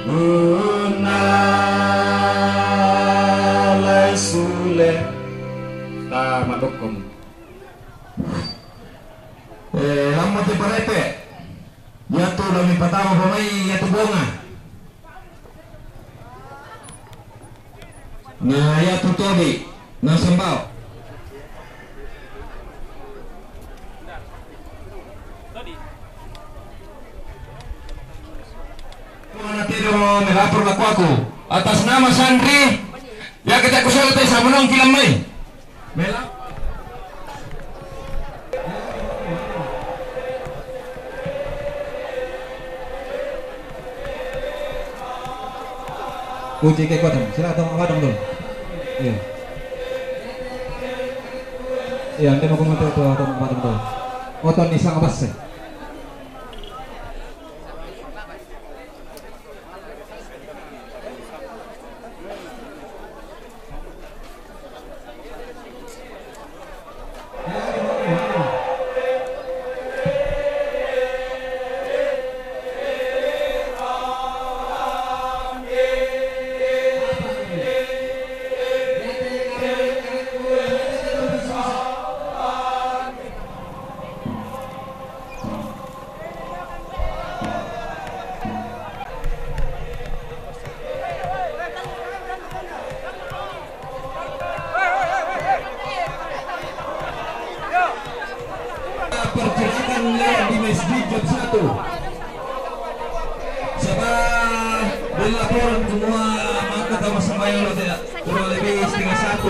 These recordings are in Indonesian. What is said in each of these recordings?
unalai sule tamadokom lama tu parepe yatu dami patama pamai yatu bonga na yatu todi na sembao melapor aku atas nama santri ya kita kusal teh samunong kilam mai melap kunci ke kuat sila atau apa dong iya iya anda mau komentar atau apa dong oton isang abas sih. Pergerakan di masjid jam 1 sebab dilaporan semua maka sama sembahyang lo tidak kurang lebih setengah 1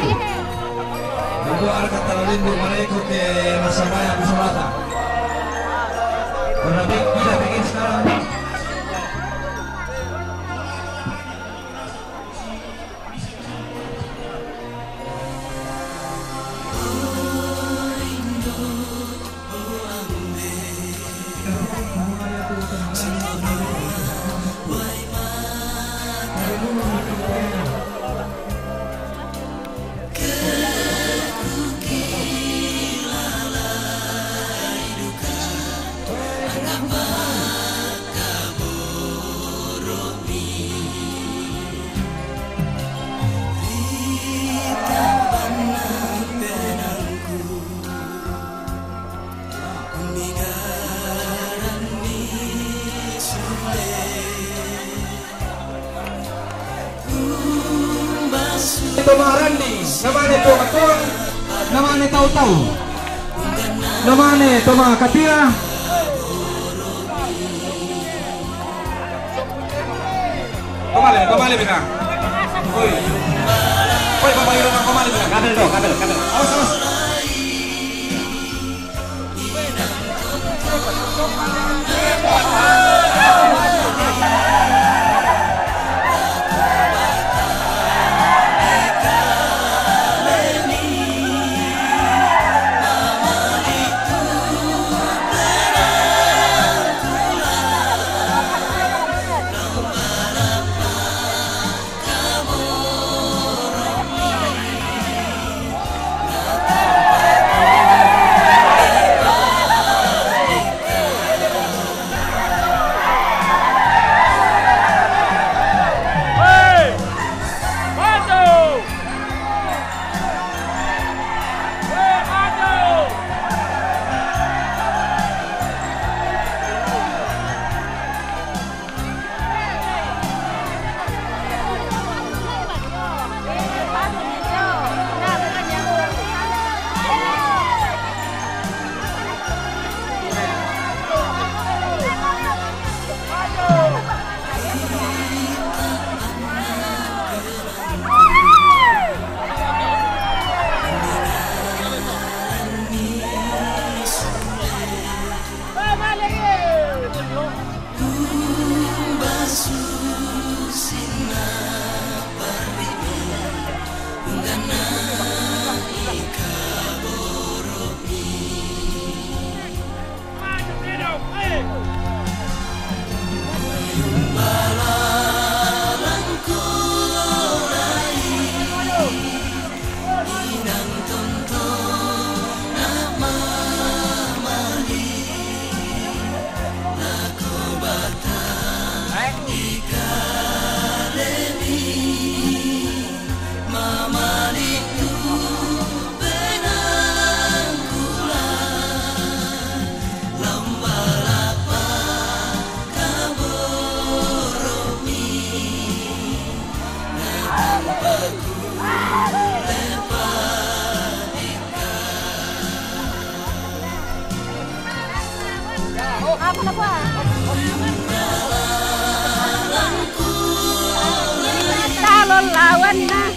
kedua arka terlalu mereka ke sembahyang di selatan karena kita bikin sekarang Tomarandi, namanya Tuhan, namanya tahu-tahu, namanya Toma Kambira, Tomale bina, oi, bapak ibu nak Tomale bina, kadal, awas. calon lawan nah.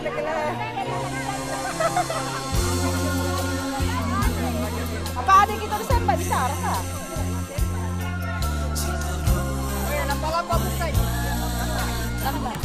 Apa ada kita bersama di sana kah? Oh ya, lampa-lampa bukan. Lampa.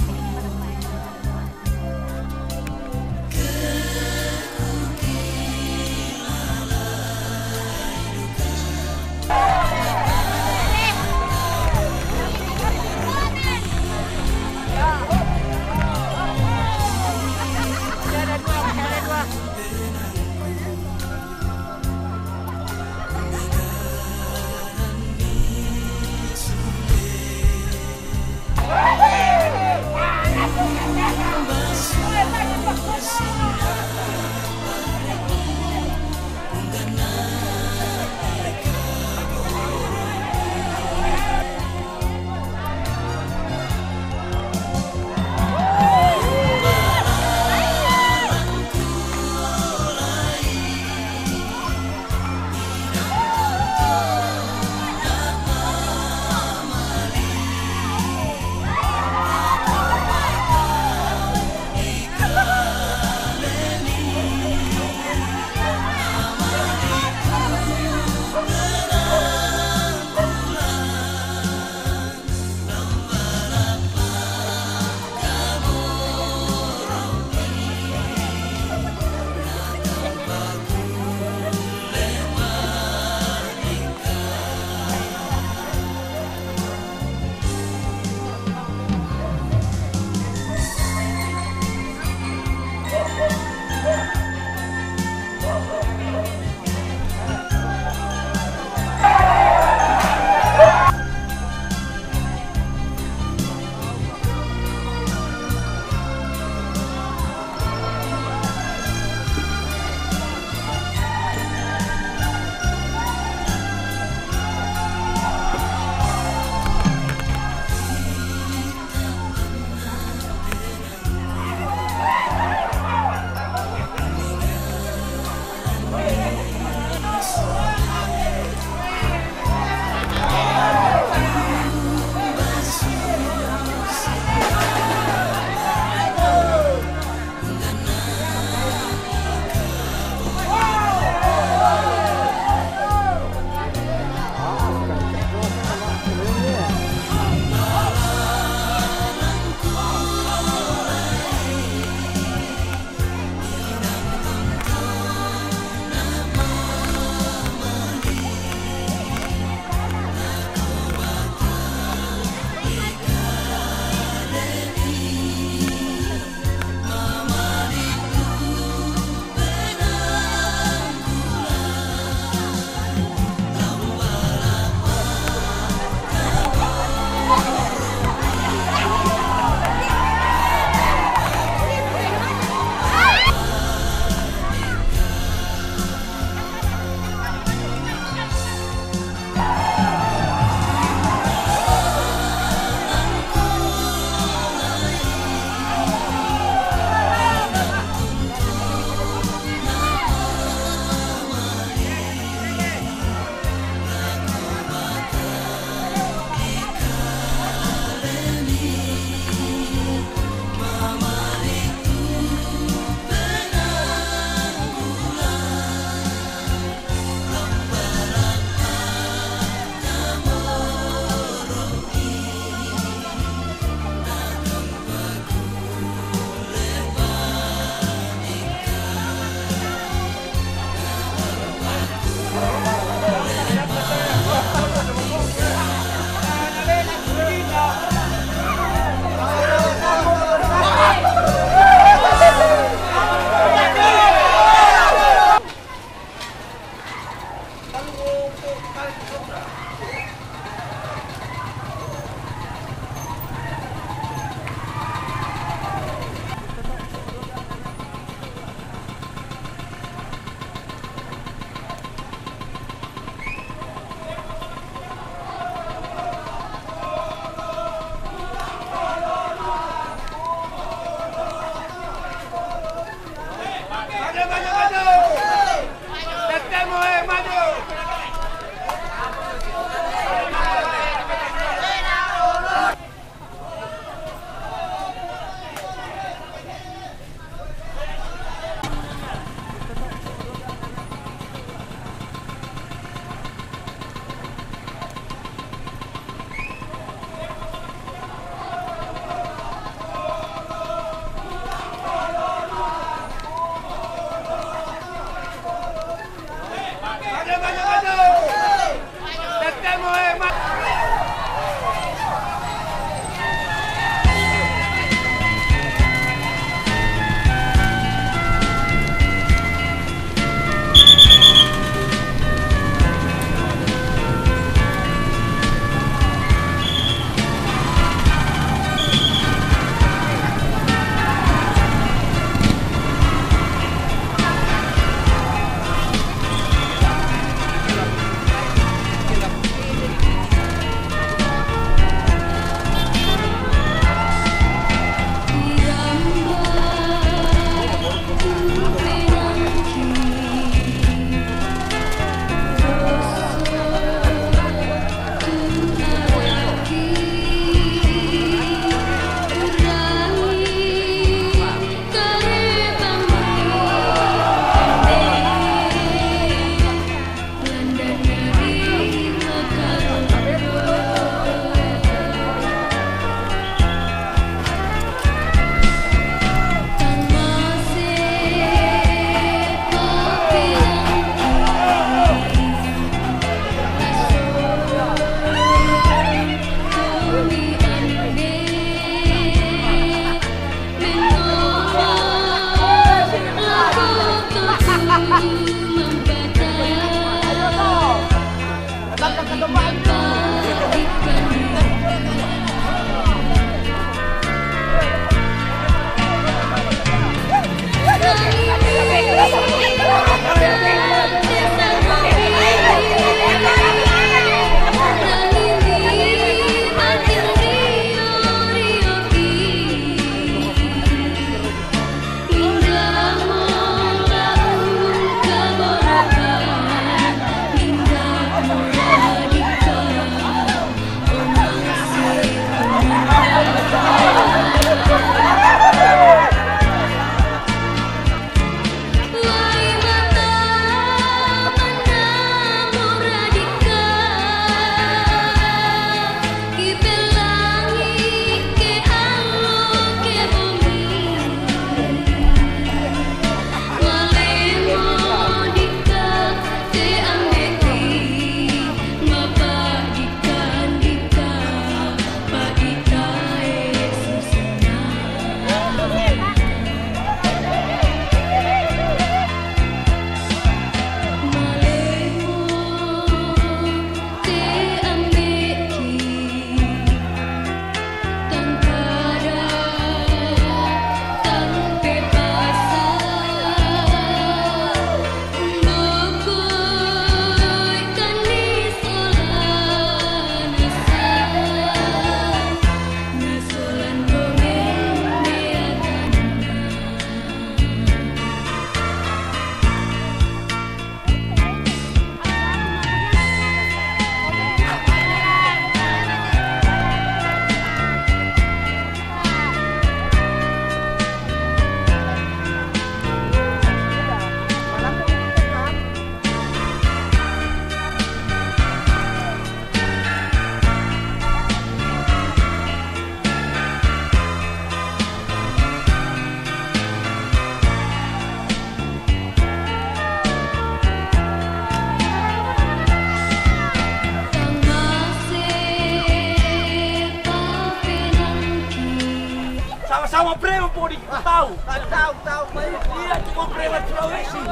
tahu. Dia cuma preman Sulawesi.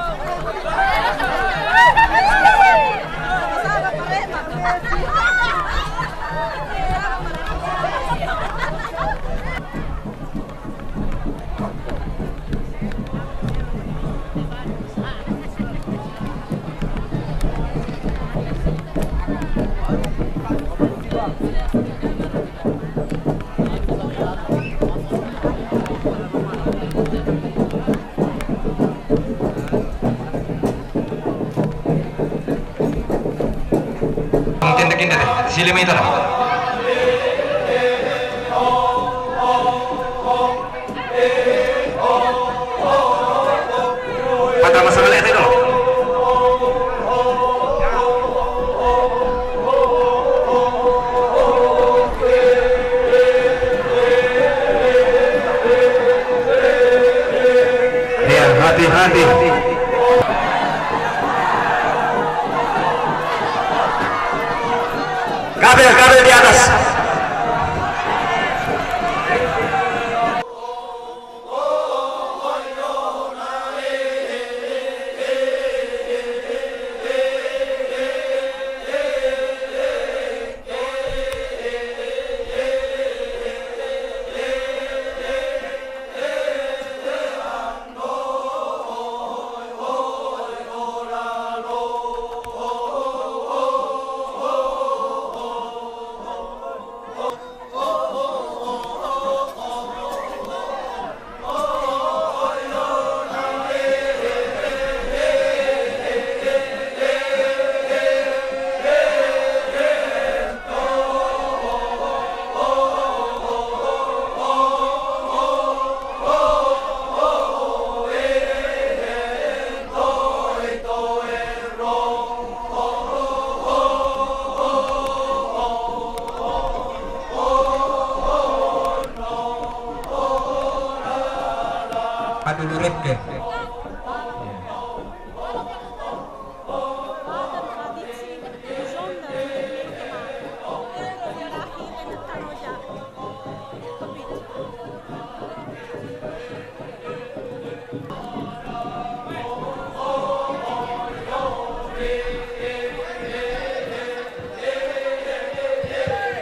Sili meter. Pada masa balik itu. Ya, hati-hati. Kabel di atas. Aduh urip ke.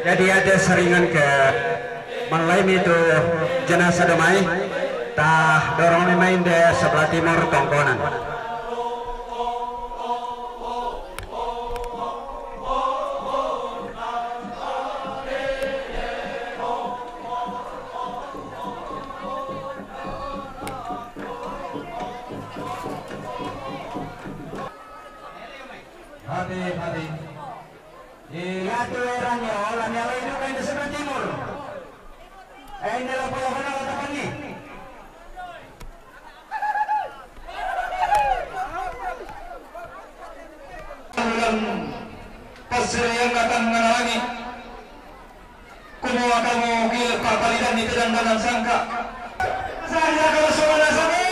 Jadi ada seringan ke Malaim itu jenazah damai tah dorong main de sebelah timur tongkonan. Hati-hati. Iya tuh eranya, orang yang lain juga di sebelah timur. Ini lah pulau mana katakan nih? Pasir yang akan mengalami kumua kamu gil kapalidan di tedang kanan sangka. Saya kalau suara sabi,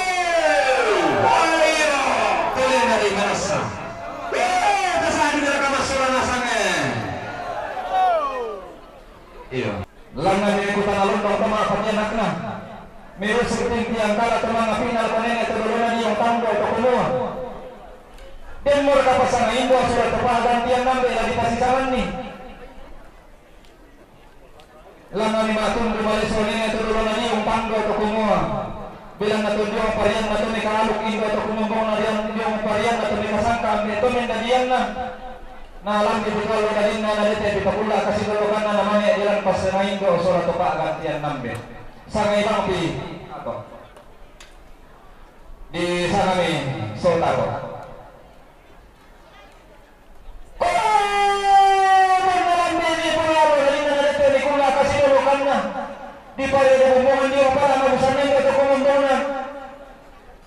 ayo boleh dari merasa. Tersaji dari kamar suara sange. Iya. Langan ini kutan alun kalau teman apanya nakna. Mirip seperti yang kala teman apinal panen itu dulu lagi yang tangguh atau kumua. Dan mereka pasangan Indo sudah tepat gantian nambe lagi kasih saran nih. Langan matun kembali soalnya itu dulu lagi yang tangguh atau kumua. Bilang natun dia parian natun ni kaluk Indo atau kumua narian dia parian natun ni kasangka itu mendadian nah. Nah alam itu kalau dari nana itu pula kasih dulu kan namanya jalan pasangan Indo sudah tepat gantian nambe. Sangai bang pi apa? Di sana nih Sotaro. Di pada hubungan dia para manusia atau komandonan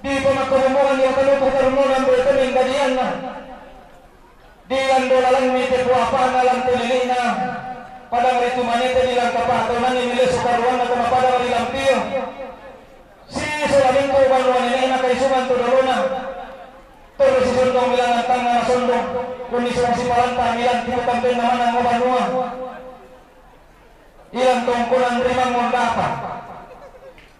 di pemakaman dia kalau pertemuan bertemu kadian di andolan mite apa alam telilina pada itu manete di langkah patonan ini milik sukaruan atau pada di lampio si selain ko banuan ini nak isuman tu dolona terus sundong bilangan tangan sundong kunis si palanta milan kita tampil nama banua ilang tongkonan rimang mondapa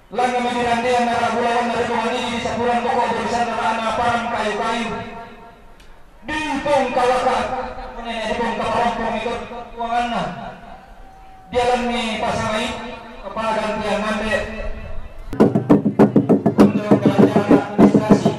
Lang kami dirandian na rabulawan na rin di sa kurang toko bersama anak parang kayu-kayu. Dipong kawakat, dipong kaparampong itu uangan na. Dia lang ni pasangay kepada gantian mande. Untuk kerajaan administrasi.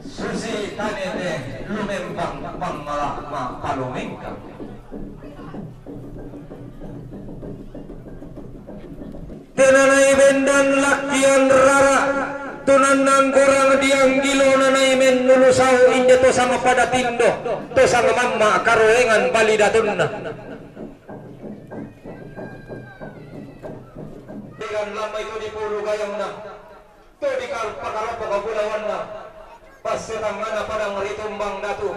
Susi tanete lumembang pangmalak mapalumengka. Tenanai bendan lakian rara tunanang kurang diang gilo nanai men nulusau inja to sama pada tindo to sama mamma karoengan balidatunna. Dengan lama itu di pulu gayamna to di pakarapo kabulawanna pas setangana pada ngeritumbang datu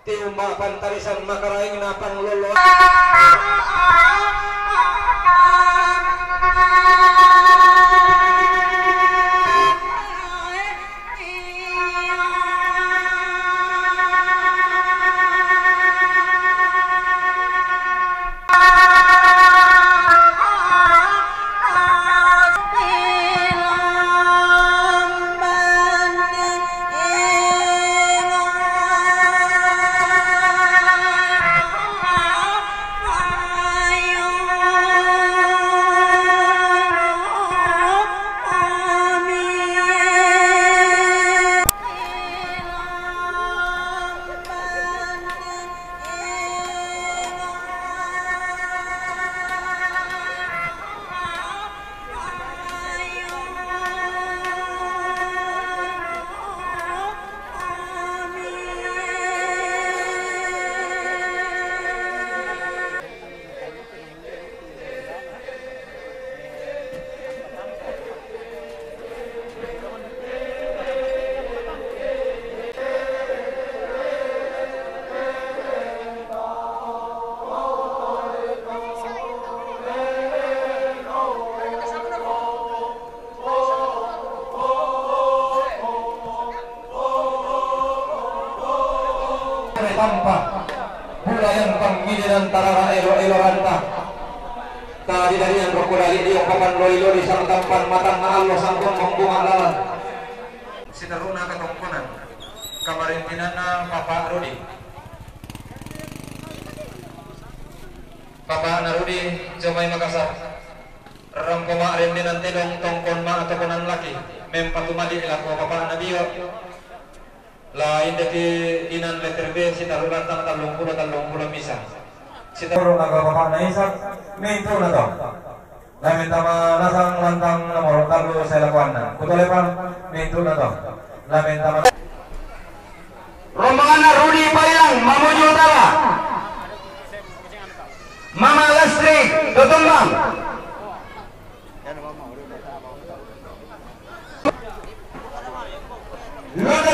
tiumba pantarisan makaraing napang lolo. Tanpa bulayan panggilan tarara elo ranta tadi dari yang berkulali dia papan loi sang tampan matang na Allah sangkong membunga lalan sitaruna katongkonan kamarin pinana Papa Rudi Papa Narudi Jomai Makassar rangkoma rendinan telong tongkon ma atau konan laki mempatumadi laku Papa Nabiyo lain dari inan letter B si taruh rantang talung pulau misa si taruh naga bapak naisak mintu nato lain tama nasang lantang nomor talu saya lakukan kutolepan mintu nato lain tama rombongan Rudi Payang Mamuju Utara Mama Lestri Dotumbang Luda